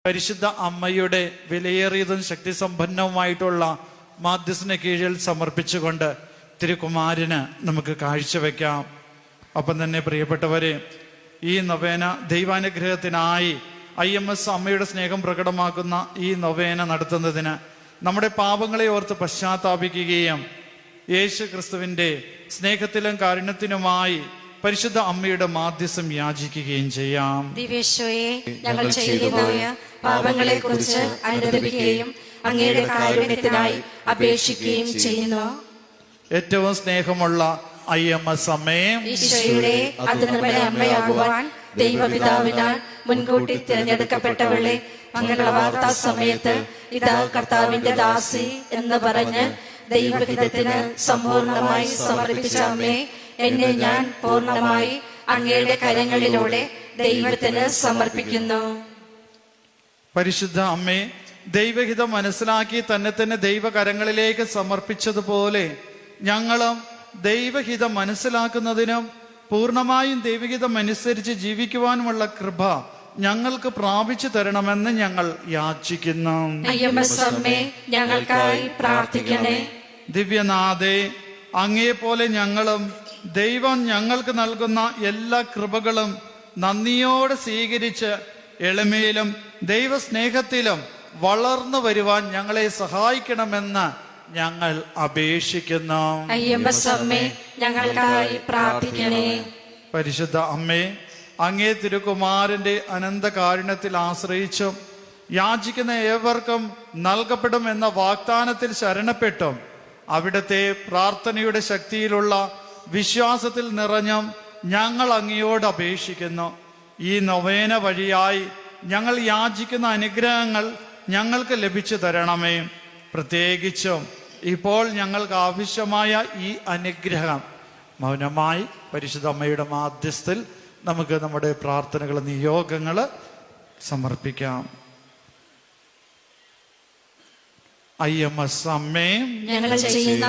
പരിശുദ്ധ അമ്മയുടെ വിലയേറിയതും ശക്തിസമ്പന്നവുമായിട്ടുള്ള മാധ്യസ്ഥന് കീഴിൽ സമർപ്പിച്ചുകൊണ്ട് തിരുക്കുമാരന് നമുക്ക് കാഴ്ചവെക്കാം. ഒപ്പം തന്നെ പ്രിയപ്പെട്ടവരെ, ഈ നൊവേന ദൈവാനുഗ്രഹത്തിനായി IMS അമ്മയുടെ സ്നേഹം പ്രകടമാക്കുന്ന ഈ നൊവേന നടത്തുന്നതിന് നമ്മുടെ പാപങ്ങളെ ഓർത്ത് പശ്ചാത്താപിക്കുകയും യേശു ക്രിസ്തുവിൻ്റെ സ്നേഹത്തിലും കാരുണ്യത്തിനുമായി പരിശുദ്ധ അമ്മയുടെ മാധ്യസ്ഥം യാചിക്കുകയും ചെയ്യാം. ദിവ്യേശോയെ, ഞങ്ങൾ ചെയ്യുന്നതായ പാപങ്ങളെ കുറിച്ച് അനുദപിക്കുകയും അങ്ങയുടെ കാരുണ്യത്തിനായി അപേക്ഷിക്കുകയും ചെയ്യുന്നു. ഏറ്റവും സ്നേഹമുള്ള IMS അമ്മയെ, ഈശോയുടെ അതിർന്നയുടെ അമ്മയാകുവാൻ ദൈവപിതാവിനാൽ മുൻകൂട്ടി തിരഞ്ഞെടുക്കപ്പെട്ടവളെ മംഗളവാർത്താ സമയത്ത് ഇതാ കർത്താവിന്റെ ദാസി എന്ന് പറഞ്ഞ് ദൈവഹിതത്തിന് സമ്പൂർണമായി സമർപ്പിച്ച അമ്മേ, എന്നെ ഞാൻ പൂർണ്ണമായി അങ്ങയുടെ കരങ്ങളിലൂടെ ദൈവത്തിന് സമർപ്പിക്കുന്നു. പരിശുദ്ധ അമ്മേ, ദൈവഹിതം മനസ്സിലാക്കി തന്നെ ദൈവകരങ്ങളിലേക്ക് സമർപ്പിച്ചതുപോലെ ഞങ്ങളും ദൈവഹിതം മനസ്സിലാക്കുന്നതിനും പൂർണ്ണമായും ദൈവഹിതം അനുസരിച്ച് ജീവിക്കുവാനുമുള്ള കൃപ ഞങ്ങൾക്ക് പ്രാപിച്ചു തരണമെന്ന് ഞങ്ങൾ യാചിക്കുന്നു. ഞങ്ങൾക്കായി പ്രാർത്ഥിക്കണേ. ദിവ്യനാഥേ, അങ്ങേപോലെ ഞങ്ങളും ദൈവം ഞങ്ങൾക്ക് നൽകുന്ന എല്ലാ കൃപകളും നന്ദിയോടെ സ്വീകരിച്ച് എളിമയിലും ദൈവസ്നേഹത്തിലും വളർന്നു വരുവാൻ ഞങ്ങളെ സഹായിക്കണമെന്ന് ഞങ്ങൾ അപേക്ഷിക്കുന്നു. ഞങ്ങൾക്കായി പ്രാർത്ഥിക്കണേ. പരിശുദ്ധ അമ്മേ, അങ്ങേ തിരുക്കുമാരന്റെ അനന്ത കാരുണ്യത്തിൽ ആശ്രയിച്ചും യാചിക്കുന്ന ഏവർക്കും നൽകപ്പെടും എന്ന വാഗ്ദാനത്തിൽ ശരണപ്പെട്ടും അവിടുത്തെ പ്രാർത്ഥനയുടെ ശക്തിയിലുള്ള വിശ്വാസത്തിൽ നിറഞ്ഞും ഞങ്ങൾ അങ്ങയോട് അപേക്ഷിക്കുന്നു. ഈ നൊവേന വഴിയായി ഞങ്ങൾ യാചിക്കുന്ന അനുഗ്രഹങ്ങൾ ഞങ്ങൾക്ക് ലഭിച്ചു തരണമേ. പ്രത്യേകിച്ചും ഇപ്പോൾ ഞങ്ങൾക്ക് ആവശ്യമായ ഈ അനുഗ്രഹം മൗനമായി പരിശുദ്ധ അമ്മയുടെ മാധ്യസ്ഥത്തിൽ നമുക്ക് നമ്മുടെ പ്രാർത്ഥനകൾ, നിയോഗങ്ങൾ സമർപ്പിക്കാം. IMS അമ്മേ, ഞങ്ങൾ ചെയ്യുന്ന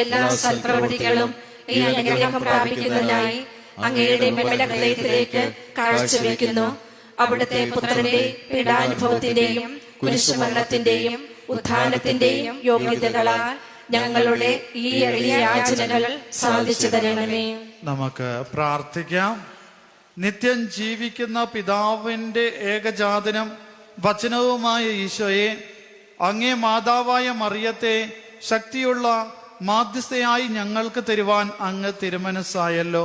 എല്ലാ സൽപ്രവൃത്തികളും ഈ അനുഗ്രഹം പ്രാപിക്കുന്നതിനായി അങ്ങയുടെ ഹൃദയത്തിലേക്ക് കാഴ്ചവെക്കുന്നു. അവിടുത്തെ പുത്രന്റെ പീഡാനുഭവത്തിന്റെയും കുരിശുമരണത്തിന്റെയും ഉത്ഥാനത്തിന്റെയും യോഗ്യതകളാൽ ഞങ്ങളുടെ ഈ എളിയ യാചനകൾ സാധിച്ചു തരണമേ. നമുക്ക് പ്രാർത്ഥിക്കാം. നിത്യം ജീവിക്കുന്ന പിതാവിന്റെ ഏകജാതനും വചനവുമായ ഈശോയെ, അങ്ങേ മാതാവായ മറിയത്തെ ശക്തിയുള്ള മാധ്യസ്ഥയായി ഞങ്ങൾക്ക് തരുവാൻ അങ്ങ് തിരുമനസ്സായല്ലോ.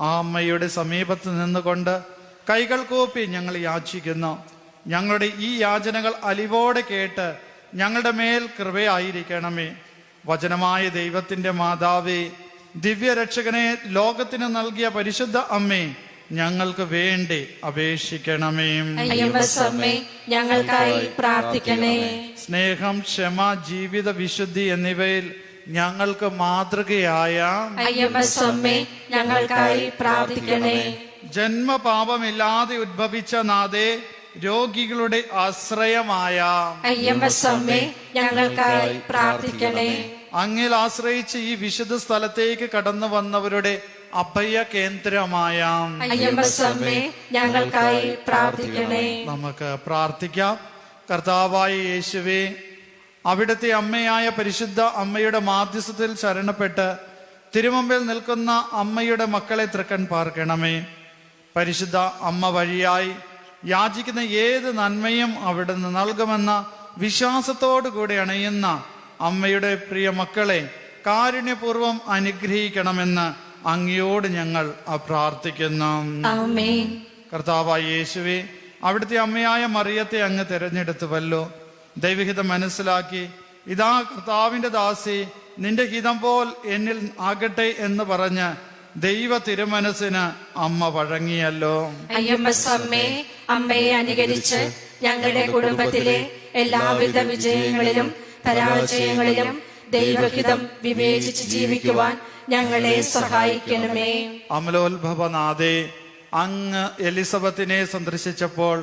ആ അമ്മയുടെ സമീപത്ത് നിന്നുകൊണ്ട് കൈകൾ കൂപ്പി ഞങ്ങൾ യാചിക്കുന്നു. ഞങ്ങളുടെ ഈ യാചനകൾ അലിവോടെ കേട്ട് ഞങ്ങളുടെ മേൽ കൃപയായിരിക്കണമേ. വചനമായ ദൈവത്തിന്റെ മാതാവേ, ദിവ്യരക്ഷകനെ ലോകത്തിന് നൽകിയ പരിശുദ്ധ അമ്മേ, ഞങ്ങൾക്ക് വേണ്ടി അപേക്ഷിക്കണമേ. ഞങ്ങൾക്കായി പ്രാർത്ഥിക്കണേ. സ്നേഹം, ക്ഷമ, ജീവിത വിശുദ്ധി എന്നിവയിൽ ഞങ്ങൾക്ക് മാതൃകയായ ഞങ്ങൾക്കായി പ്രാർത്ഥിക്കണേ. ജന്മപാപമില്ലാതെ ഉദ്ഭവിച്ച നാഥേ, രോഗികളുടെ ആശ്രയമായ ഞങ്ങൾക്കായി പ്രാർത്ഥിക്കണേ. അങ്ങിൽ ആശ്രയിച്ച് ഈ വിശുദ്ധ സ്ഥലത്തേക്ക് കടന്നു വന്നവരുടെ അഭയ കേന്ദ്രമായ ഞങ്ങൾക്കായി പ്രാർത്ഥിക്കണേ. നമുക്ക് പ്രാർത്ഥിക്കാം. കർത്താവായ യേശുവേ, അവിടുത്തെ അമ്മയായ പരിശുദ്ധ അമ്മയുടെ മാധ്യസ്ഥത്തിൽ ശരണപ്പെട്ട് തിരുമുമ്പിൽ നിൽക്കുന്ന അമ്മയുടെ മക്കളെ തൃക്കൺ പാർക്കണമേ. പരിശുദ്ധ അമ്മ വഴിയായി യാചിക്കുന്ന ഏത് നന്മയും അവിടുന്ന് നൽകുമെന്ന വിശ്വാസത്തോടു കൂടി അണയുന്ന അമ്മയുടെ പ്രിയ മക്കളെ കാരുണ്യപൂർവം അനുഗ്രഹിക്കണമെന്ന് അങ്ങയോട് ഞങ്ങൾ പ്രാർത്ഥിക്കുന്നു. കർത്താവായ യേശുവേ, അവിടുത്തെ അമ്മയായ മറിയത്തെ അങ്ങ് തിരഞ്ഞെടുത്തുവല്ലോ. ദൈവഹിതം മനസ്സിലാക്കി ഇതാ കർത്താവിന്റെ ദാസി, നിന്റെ ഹിതം പോൽ എന്നിൽ ആകട്ടെ എന്ന് പറഞ്ഞ് ദൈവ തിരുമനസ്സിന് അമ്മ വഴങ്ങിയല്ലോ. അമ്മയെ അനുകരിച്ച് ഞങ്ങളുടെ കുടുംബത്തിലെ എല്ലാവിധ വിജയങ്ങളിലും പരാജയങ്ങളിലും ദൈവഹിതം വിവേചിച്ച് ജീവിക്കുവാൻ ഞങ്ങളെ സഹായിക്കണമേ. അമലോത്ഭവനാഥേ, അങ്ങ് എലിസബത്തിനെ സന്ദർശിച്ചപ്പോൾ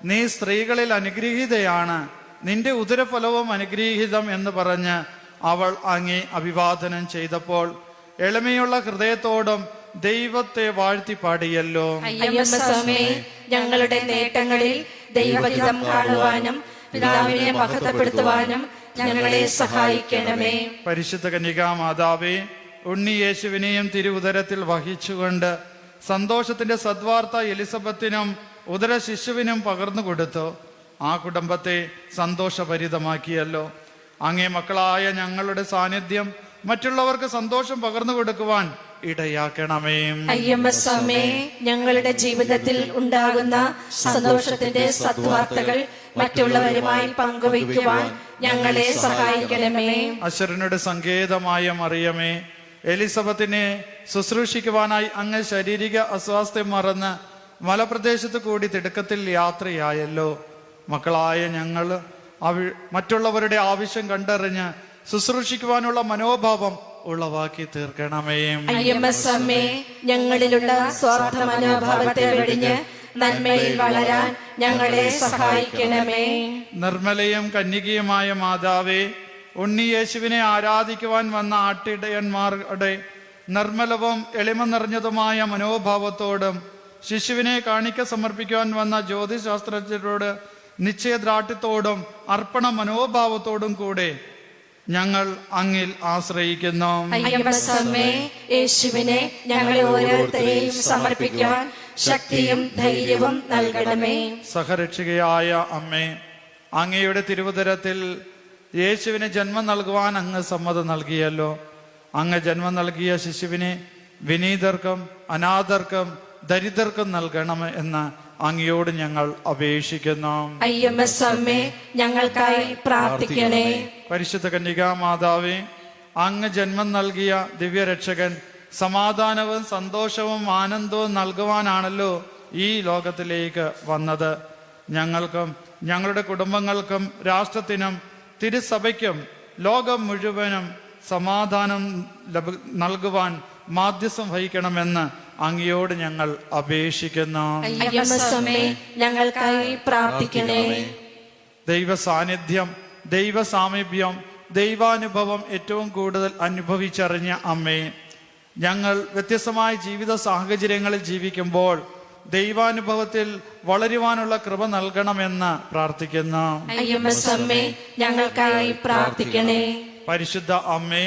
നീ സ്ത്രീകളിൽ അനുഗ്രഹീതയാണ്, നിന്റെ ഉദരഫലവും അനുഗ്രഹീതം എന്ന് പറഞ്ഞ് അവൾ അങ്ങേ അഭിവാദനം ചെയ്തപ്പോൾ എളിമയുള്ള ഹൃദയത്തോടും ദൈവത്തെ വാഴ്ത്തി പാടിയല്ലോ. ഞങ്ങളുടെ നേട്ടങ്ങളിൽ ദൈവഹിതം കാണുവാനും പിതാവിനെ മഹത്വപ്പെടുത്തുവാനും ഞങ്ങളെ സഹായിക്കണമേ. പരിശുദ്ധ കന്യകാ മാതാവേ, ഉണ്ണി യേശുവിനെയും തിരുവുദരത്തിൽ വഹിച്ചുകൊണ്ട് സന്തോഷത്തിന്റെ സദ്വാർത്ത എലിസബത്തിനും ഉദര ശിശുവിനും പകർന്നു കൊടുത്തു. ആ കുടുംബത്തെ സന്തോഷഭരിതമാക്കിയല്ലോ. അങ്ങേ മക്കളായ ഞങ്ങളുടെ സാന്നിധ്യം മറ്റുള്ളവർക്ക് സന്തോഷം പകർന്നു കൊടുക്കുവാൻ ഇടയാക്കണമേ. അയ്യമ്മസ്വാമേ, ഞങ്ങളുടെ ജീവിതത്തിൽ ഉണ്ടാകുന്ന സന്തോഷത്തിന്റെ സദ്വാർത്തകൾ മറ്റുള്ളവരുമായി പങ്കുവയ്ക്കുവാൻ ഞങ്ങളെ സഹായിക്കണമേ. അശരണയുടെ സങ്കേതമായ മറിയമേ, എലിസബത്തിനെ ശുശ്രൂഷിക്കുവാനായി അങ്ങ് ശാരീരിക അസ്വാസ്ഥ്യം മറന്ന് മലപ്രദേശത്ത് കൂടി തിടുക്കത്തിൽ യാത്രയായല്ലോ. മക്കളായ ഞങ്ങൾ മറ്റുള്ളവരുടെ ആവശ്യം കണ്ടറിഞ്ഞ് ശുശ്രൂഷിക്കുവാനുള്ള മനോഭാവം ഉളവാക്കി തീർക്കണമേ. അയ്യമ്മസ്വാമേ, ഞങ്ങളിലുള്ള സ്വാർത്ഥ മനോഭാവത്തെ വെടിഞ്ഞ് നന്മയിൽ വളരാൻ ഞങ്ങളെ സഹായിക്കണമേ. നിർമ്മലയും കന്യകയുമായ മാതാവേ, ഉണ്ണി യേശുവിനെ ആരാധിക്കുവാൻ വന്ന ആട്ടിടയന്മാരുടെ നിർമ്മലവും എളിമ നിറഞ്ഞതുമായ മനോഭാവത്തോടും ശിശുവിനെ കാണിക്ക സമർപ്പിക്കുവാൻ വന്ന ജ്യോതിശാസ്ത്രജ്ഞരോട് നിശ്ചയദാർഢ്യത്തോടും അർപ്പണ മനോഭാവത്തോടും കൂടെ ഞങ്ങൾ അങ്ങിൽ ആശ്രയിക്കുന്നു. അയ്യപ്പസ്വാമേ, യേശുവിനെ ഞങ്ങൾ ഓരോരുത്തരെയും സമർപ്പിക്കുവാൻ ശക്തിയും ധൈര്യവും നൽകണമേ. സഹരക്ഷകയായ അമ്മേ, അങ്ങയുടെ തിരുവുദരത്തിൽ യേശുവിന് ജന്മം നൽകുവാൻ അങ്ങ് സമ്മതം നൽകിയല്ലോ. അങ്ങ് ജന്മം നൽകിയ ശിശുവിനെ വിനീതർക്കും അനാഥർക്കും ദരിദ്രർക്കും നൽകണം എന്ന് അങ്ങയോട് ഞങ്ങൾ അപേക്ഷിക്കുന്നു. അയ്യമ്മസ്വാമേ, ഞങ്ങൾക്കായി പ്രാർത്ഥിക്കണേ. പരിശുദ്ധ കന്യകാ മാതാവേ, അങ്ങ് ജന്മം നൽകിയ ദിവ്യരക്ഷകൻ സമാധാനവും സന്തോഷവും ആനന്ദവും നൽകുവാനാണല്ലോ ഈ ലോകത്തിലേക്ക് വന്നത്. ഞങ്ങൾക്കും ഞങ്ങളുടെ കുടുംബങ്ങൾക്കും രാഷ്ട്രത്തിനും തിരുസഭയ്ക്കും ലോകം മുഴുവനും സമാധാനം നൽകുവാൻ മാധ്യസ്ഥം വഹിക്കണമെന്ന് അങ്ങയോട് ഞങ്ങൾ അപേക്ഷിക്കുന്നു. അയ്യമ്മസ്വാമേ, ഞങ്ങൾക്കായി പ്രാർത്ഥിക്കണേ. ദൈവ സാന്നിധ്യം, ദൈവ സാമീപ്യം, ദൈവാനുഭവം ഏറ്റവും കൂടുതൽ അനുഭവിച്ചറിഞ്ഞ അമ്മേ, ഞങ്ങൾ വ്യത്യസ്തമായ ജീവിത സാഹചര്യങ്ങളിൽ ജീവിക്കുമ്പോൾ ദൈവാനുഭവത്തിൽ വളരുവാനുള്ള കൃപ നൽകണമെന്ന് പ്രാർത്ഥിക്കുന്നു. അയ്യമ്മസ്വാമേ, ഞങ്ങൾക്കായി പ്രാർത്ഥിക്കണേ. പരിശുദ്ധ അമ്മേ,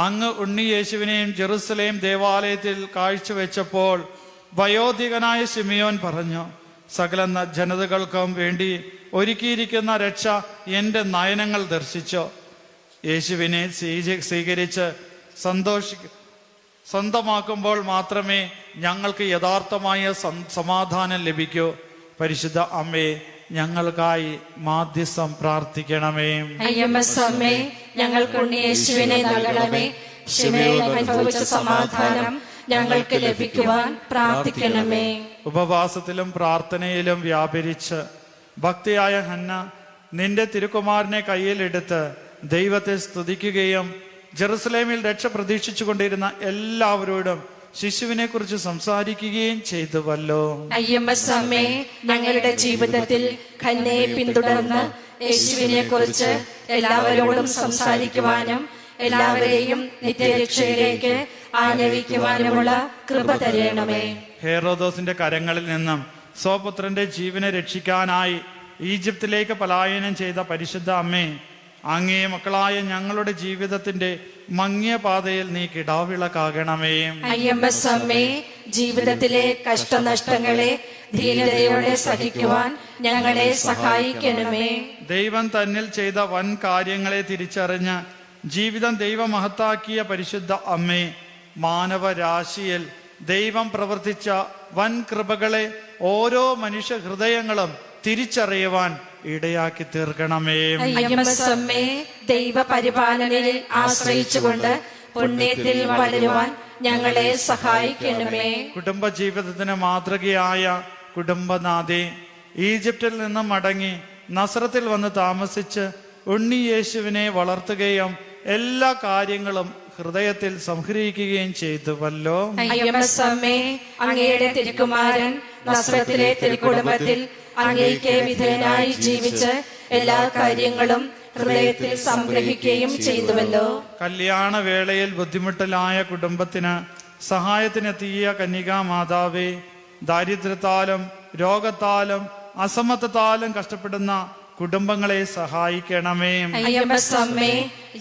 അങ്ങ് ഉണ്ണി യേശുവിനെയും ജെറുസലേം ദേവാലയത്തിൽ കാഴ്ചവെച്ചപ്പോൾ വയോധികനായ ശിമിയോൻ പറഞ്ഞു, സകല ജനതകൾക്കും വേണ്ടി ഒരുക്കിയിരിക്കുന്ന രക്ഷ എൻ്റെ നയനങ്ങൾ ദർശിച്ചു. യേശുവിനെ സ്വീകരിച്ച് സ്വന്തമാക്കുമ്പോൾ മാത്രമേ ഞങ്ങൾക്ക് യഥാർത്ഥമായ സമാധാനം ലഭിക്കൂ. പരിശുദ്ധ അമ്മേ, ഞങ്ങൾക്കായി മാധ്യസ്ഥം പ്രാർത്ഥിക്കണമേ. അയ്യമ്മസ്വാമേ, ഞങ്ങൾക്ക് ഉണ്ണി യേശുവിനെ നൽകണമേ. ശിമയോൻ അനുഭവിച്ച സമാധാനം ഞങ്ങൾക്ക് ലഭിക്കുവാൻ പ്രാർത്ഥിക്കണമേ. ഉപവാസത്തിലും പ്രാർത്ഥനയിലും വ്യാപരിച്ച് ഭക്തിയായ ഹന്ന നിന്റെ തിരുക്കുമാരനെ കയ്യിലെടുത്ത് ദൈവത്തെ സ്തുതിക്കുകയും ജെറുസലേമിൽ രക്ഷ പ്രതീക്ഷിച്ചു കൊണ്ടിരുന്ന എല്ലാവരോടും ശിശുവിനെ കുറിച്ച് സംസാരിക്കുകയും ചെയ്തുവല്ലോ. അയ്യമ്മസ്വാമേ, ഞങ്ങളുടെ ജീവിതത്തിൽ ഖന്നയെ പിന്തുടർന്ന് യേശുവിനെ കുറിച്ച് എല്ലാവരോടും സംസാരിക്കുവാനും എല്ലാവരെയും നിത്യരക്ഷയിലേക്ക് ആനയിക്കുവാനുമുള്ള കൃപ തരണമേ. ഹെറോദോസിന്റെ കരങ്ങളിൽ നിന്നും സ്വപുത്രന്റെ ജീവനെ രക്ഷിക്കാനായി ഈജിപ്തിലേക്ക് പലായനം ചെയ്ത പരിശുദ്ധ അമ്മേ, അങ്ങേ മക്കളായ ഞങ്ങളുടെ ജീവിതത്തിന്റെ മങ്ങിയ പാതയിൽ നീ കിടാവിളക്കാകണമേ. അയ്യമ്മസ്വാമേ, ജീവിതത്തിലെ കഷ്ടനഷ്ടങ്ങളെ ധീരതയോടെ സഹിക്കുവാൻ ഞങ്ങളെ സഹായിക്കണമേ. ദൈവം തന്നിൽ ചെയ്ത വൻ കാര്യങ്ങളെ തിരിച്ചറിഞ്ഞ് ജീവിതം ദൈവമഹത്താക്കിയ പരിശുദ്ധ അമ്മേ, മാനവരാശിയിൽ ദൈവം പ്രവർത്തിച്ച വൻ കൃപകളെ ഓരോ മനുഷ്യ ഹൃദയങ്ങളും തിരിച്ചറിയുവാൻ ഇടയാക്കി തീർക്കണമേ. അയ്യമ്മസ്വാമേ, ദൈവ പരിപാലനയിൽ ആശ്രയിച്ചുകൊണ്ട് പുണ്യത്തിൽ വളരുവാൻ ഞങ്ങളെ സഹായിക്കണമേ. കുടുംബ ജീവിതത്തിന് മാതൃകയായ കുടുംബനാഥേ, ഈജിപ്തിൽ നിന്നും മടങ്ങി നസ്രത്തിൽ വന്ന് താമസിച്ച് ഉണ്ണി യേശുവിനെ വളർത്തുകയും എല്ലാ കാര്യങ്ങളും ഹൃദയത്തിൽ സംഗ്രഹിക്കുകയും ചെയ്തുവല്ലോ. അയ്യമ്മസ്വാമേ, അങ്ങയുടെ തിരുക്കുമാരൻ നസ്രത്തിലെ തിരുക്കുടുംബത്തിൽ അങ്ങേക്ക് വിധേയനായി ജീവിച്ച് എല്ലാ കാര്യങ്ങളും ഹൃദയത്തിൽ സംഗ്രഹിക്കുകയും ചെയ്തുവല്ലോ. കല്യാണ വേളയിൽ ബുദ്ധിമുട്ടിലായ കുടുംബത്തിന് സഹായത്തിനെത്തിയ കന്യകാ മാതാവേ, ദാരിദ്ര്യത്താലും രോഗത്താലും അസമത്വത്താലും കഷ്ടപ്പെടുന്ന കുടുംബങ്ങളെ സഹായിക്കണമേ. അയ്യപ്പസ്വാമി,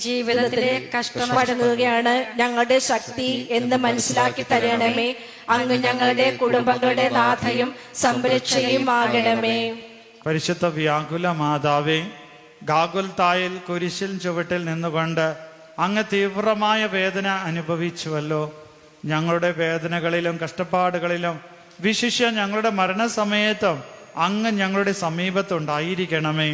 ജീവിതത്തിലെ കഷ്ടപ്പെടുകയാണ് ഞങ്ങളുടെ ശക്തി എന്ന് മനസ്സിലാക്കി തരണമേ. അങ്ങ് ഞങ്ങളുടെ കുടുംബങ്ങളുടെ നാഥയും സംരക്ഷയും ആകണമേ. പരിശുദ്ധ വ്യാകുല മാതാവേ, ഗാഗുൽത്തായിൽ കുരിശിൽ ചുവട്ടിൽ നിന്നുകൊണ്ട് അങ്ങ് തീവ്രമായ വേദന അനുഭവിച്ചുവല്ലോ. ഞങ്ങളുടെ വേദനകളിലും കഷ്ടപ്പാടുകളിലും വിശിഷ്യ ഞങ്ങളുടെ മരണസമയത്തും അങ്ങ് ഞങ്ങളുടെ സമീപത്തുണ്ടായിരിക്കണമേ.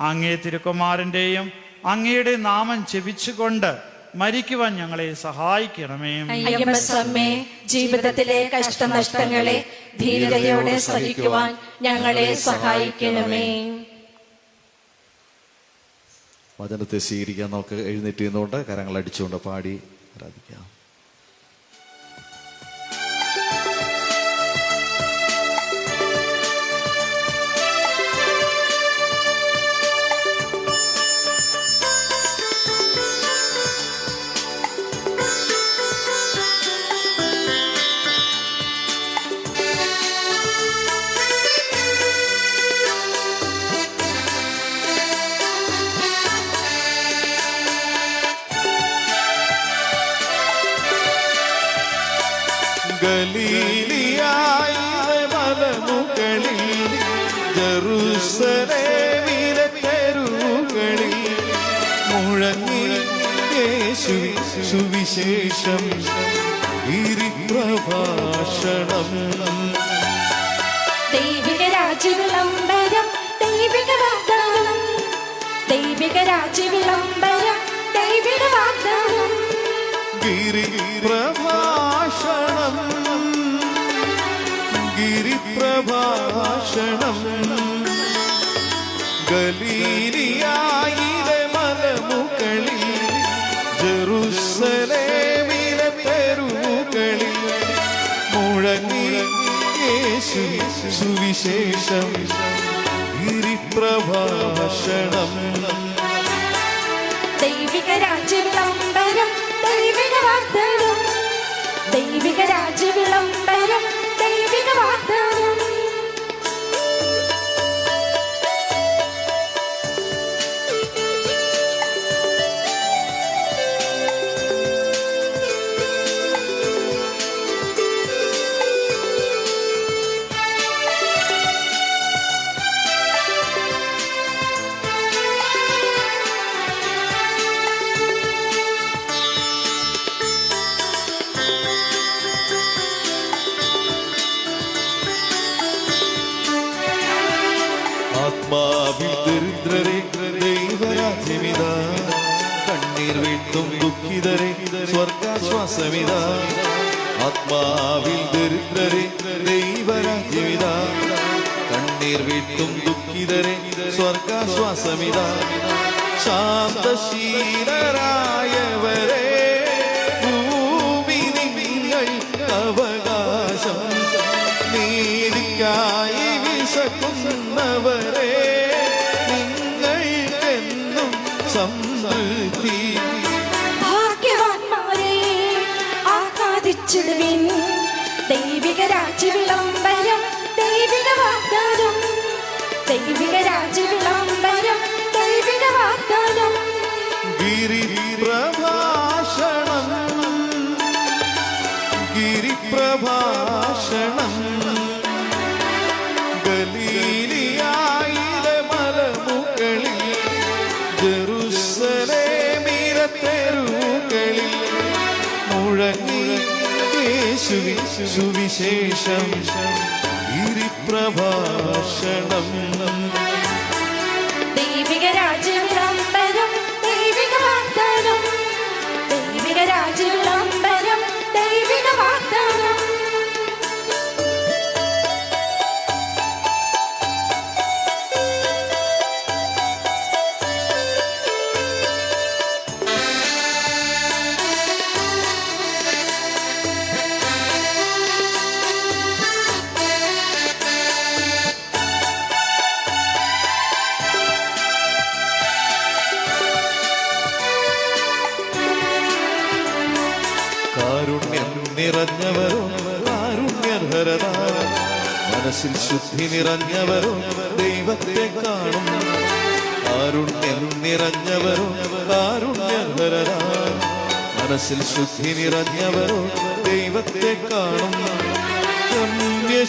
അങ്ങേ തിരുക്കുമാരൻ്റെയും അങ്ങയുടെ നാമം ജപിച്ചുകൊണ്ട് മരിക്കുവാൻ ഞങ്ങളെ സഹായിക്കണമേ. അയ്യപ്പസ്വാമി, ജീവിതത്തിലെ കഷ്ടനഷ്ടങ്ങളെ ധീരതയോടെ സഹിക്കുവാൻ ഞങ്ങളെ സഹായിക്കണമേ. വചനത്തെ സ്വീകരിക്കാൻ നമുക്ക് എഴുന്നേറ്റ് നിന്നുകൊണ്ട് കരങ്ങൾ അടിച്ചുകൊണ്ട് പാടി ആരാധിക്കാം. ഗലീലിയായിലെ മലമുകളിൽ ജെറുസലേമിലെ തെരുവുകളിൽ മുഴങ്ങി യേശു സുവിശേഷം ഗിരിപ്രഭാഷണം. ദൈവിക രാജ്യവിളംബരം, ദൈവിക വാഗ്ദാനം, ദൈവിക രാജ്യവിളംബരം, ദൈവിക വാഗ്ദാനം. ഗിരിപ്രഭാഷണം, ഗിരിപ്രഭാഷണം. ഗലീലിയായിലെ മലമുകളിൽ ജെറുസലേമിലെ തെരുവുകളിൽ മുഴങ്ങി യേശു സുവിശേഷം ഗിരിപ്രഭാഷണം. ദൈവിക രാജ്യവിളംബരം, ദൈവിക വാഗ്ദാനം, ദൈവിക രാജ്യവിളംബരം, ദൈവിക വാഗ്ദാനം. ആത്മാവിൽ ദരിദ്രരെ ദൈവരാജ്യമിതാ, കണ്ണീർ വീഴ്ത്തും ദുഃഖിതരെ സ്വർഗാശ്വാസമിതാ. ആത്മാവിൽ ദരിദ്രരെ ദൈവരാജ്യമിതാ, കണ്ണീർ വീഴ്ത്തും ദുഃഖിതരെ സ്വർഗാശ്വാസമിതാ. ശാന്തശീലരായവരെ ഭൂമി നിങ്ങൾ അവകാശം, നീതിക്കായി വിശക്കുന്നവരെ നിങ്ങൾക്കെന്നും സമൃദ്ധി. ഭാഗ്യവാന്മാരെ ആഹ്ലാദിച്ചിടുവിൻ, ദൈവിക രാജ്യവിളംബരം, ദൈവിക വാഗ്ദാനം, ദൈവിക രാജ്യവിളംബരം, ദൈവിക വാഗ്ദാനം. ഗിരിപ്രഭാഷണം, ഗിരിപ്രഭാഷണം. ഗലീലിയായിലെ മലമുകളിൽ ജെറുസലേമിലെ തെരുവുകളിൽ മുഴങ്ങി യേശു സുവിശേഷം ഗിരിപ്രഭാഷണം. ദൈവിക രാജ്യവിളംബരം, ദൈവിക വാഗ്ദാനം, ദൈവിക രാജ്യവിളംബരം, ദൈവിക വാഗ്ദാനം. കാരുണ്യം നിറഞ്ഞവരും കാരുണ്യർഹരത, മനസ്സിൽ ശുദ്ധി നിറഞ്ഞവരോ ദൈവത്തെ കാണും. കാരുണ്യം നിറഞ്ഞവരോ കാരുണ്യധരരാ. മനസ്സിൽ ശുദ്ധി നിറഞ്ഞവരോ ദൈവത്തെ കാണും. പുണ്യശീലരായവരെ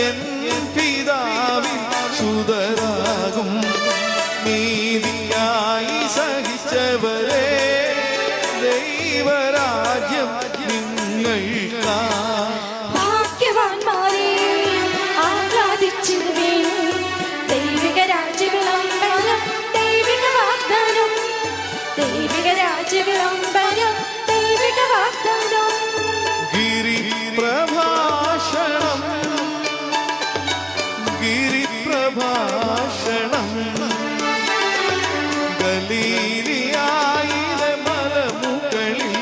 എൻ പിതാവിൻ സുതരാകും. നീതിയായി സഹിച്ചവരെ ദൈവരാജ്യം നിങ്ങൾക്കാ. ഭാഗ്യവാന്മാരെ ആഹ്ലാദിച്ചിടുവിൻ. ദൈവിക രാജ്യവിളംബരം ദൈവിക വാഗ്ദാനം. ദൈവിക രാജ്യവിളംബരം ദൈവിക വാഗ്ദാനം. ഗിരിപ്രഭാഷണം ഗിരിപ്രഭാഷണം. ഗലീലിയായിലെ മലമുകളിൽ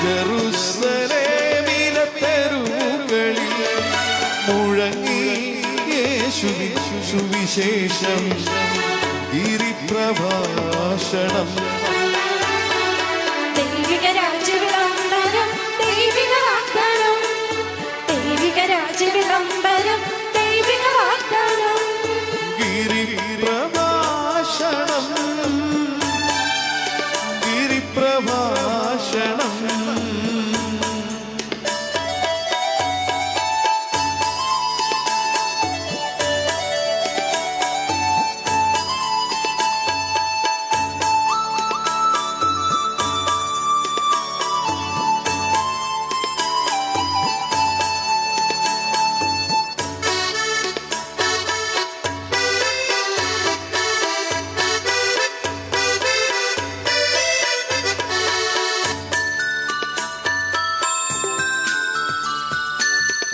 ജെറുസലേമിലെ തെരുവുകളിൽ മുഴങ്ങി യേശുവിൻ സുവിശേഷം. ഗിരിപ്രഭാഷണം. ദൈവിക രാജ്യവിളംബരം ദൈവിക വാഗ്ദാനം. ദൈവിക രാജ്യവിളംബരം ദൈവിക വാഗ്ദാനം. ഗിരിപ്രഭാഷണം ഗിരിപ്രഭാഷണം.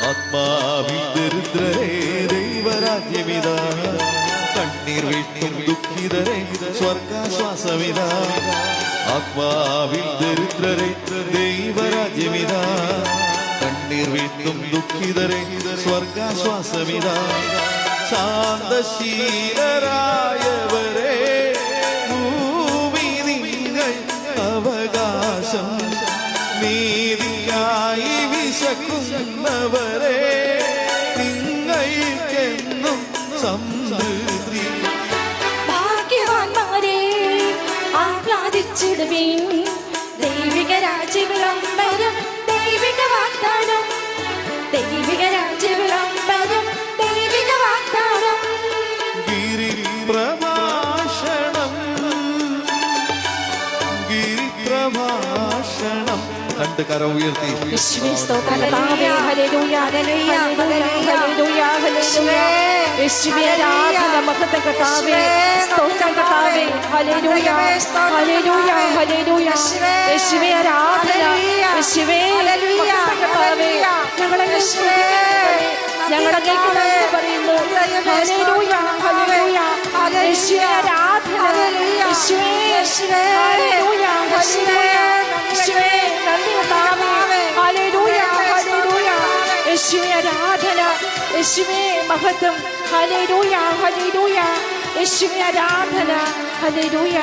ആത്മാവിൽ ദരിദ്രരെ ദൈവരാജ്യമിതാ. കണ്ണീർ വീഴ്ത്തും ദുഃഖിതരെ സ്വർഗാശ്വാസമിതാ. ആത്മാവിൽ ദരിദ്രരെ ദൈവരാജ്യമിതാ. കണ്ണീർ വീഴ്ത്തും ദുഃഖിതരെ സ്വർഗാശ്വാസമിതാ. ശാന്തശീലരായവരെ ഭൂമി നിങ്ങൾ അവകാശം. നീതിക്കായി വിശക്കുന്നവരെ നിങ്ങൾക്കെന്നും സമൃദ്ധി. ഭാഗ്യവാന്മാരെ ആഹ്ലാദിച്ചിടുവിൻ. ദൈവിക രാജ്യവിളംബരം ദൈവിക വാഗ്ദാനം. ദൈവിക രാജ്യവിളംബരം ദൈവിക വാഗ്ദാനം. ഗിരിപ്രഭാഷണം ഗിരിപ്രഭാഷണം. രണ്ട് കരം ഉയർത്തി യേശുവേ സ്തോത്രം കർത്താവേ. ഹല്ലേലൂയ ഹല്ലേലൂയ ഹല്ലേലൂയ ഹല്ലേലൂയ. യേശുവേ ആരാധന മഹത്വം കർത്താവേ. സ്തോത്രം കർത്താവേ. ഹല്ലേലൂയ ഹല്ലേലൂയ ഹല്ലേലൂയ. യേശുവേ ആരാധന. യേശുവേ മഹത്വം കർത്താവേ. ഞങ്ങളെ ഞങ്ങളെ പറയുന്നു. ഹല്ലേലൂയ ഹല്ലേലൂയ. യേശുവേ ആരാധന. യേശുവേ ഹല്ലേലൂയ ഹല്ലേലൂയ. യേശുവേ നന്ദി കർത്താവേ. ഹല്ലേലൂയ ഹല്ലേലൂയ. യേശുവേ ആരാധന. യേശുവേ മഹത്വം. ഹല്ലേലൂയ ഹല്ലേലൂയ. യേശുവേ ആരാധന. ഹല്ലേലൂയ.